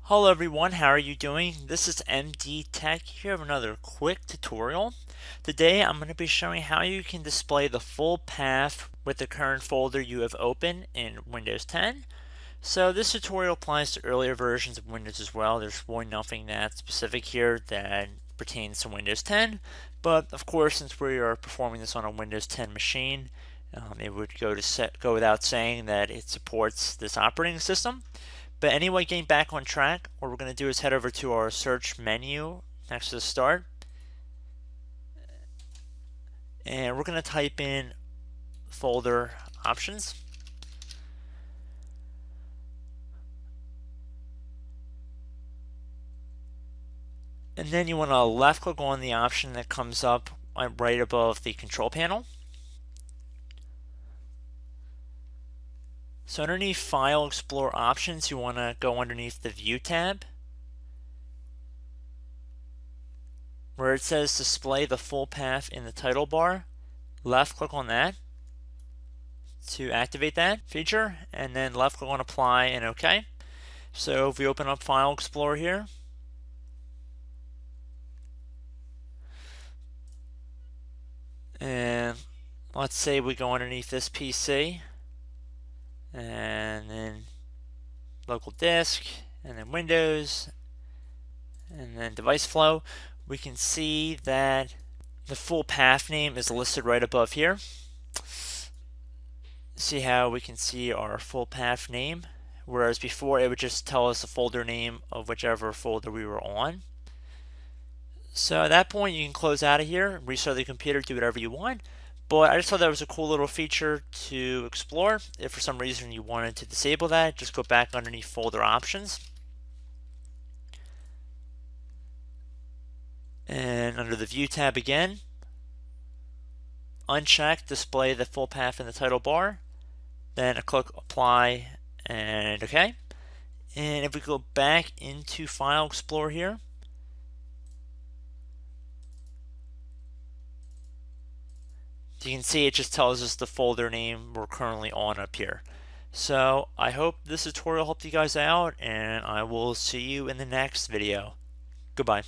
Hello everyone, how are you doing? This is MD Tech here with another quick tutorial. Today I'm going to be showing how you can display the full path with the current folder you have open in Windows 10. So this tutorial applies to earlier versions of Windows as well. There's really nothing that specific here that pertains to Windows 10, but of course since we are performing this on a Windows 10 machine, it would go without saying that it supports this operating system. But anyway, getting back on track, what we're going to do is head over to our search menu next to the start. And we're going to type in folder options. And then you want to left click on the option that comes up right above the control panel. So underneath File Explorer Options, you want to go underneath the View tab, where it says Display the full path in the title bar. Left click on that to activate that feature, and then left click on Apply and OK. So if we open up File Explorer here, and let's say we go underneath this PC, and then local disk, and then Windows, and then device flow, we can see that the full path name is listed right above here. See how we can see our full path name, whereas before it would just tell us the folder name of whichever folder we were on. So at that point you can close out of here, restart the computer, do whatever you want. But I just thought that was a cool little feature to explore. If for some reason you wanted to disable that, just go back underneath folder options. And under the View tab again, uncheck Display the full path in the title bar. Then click Apply and OK. And if we go back into File Explorer here, you can see it just tells us the folder name we're currently on up here. So I hope this tutorial helped you guys out, and I will see you in the next video. Goodbye.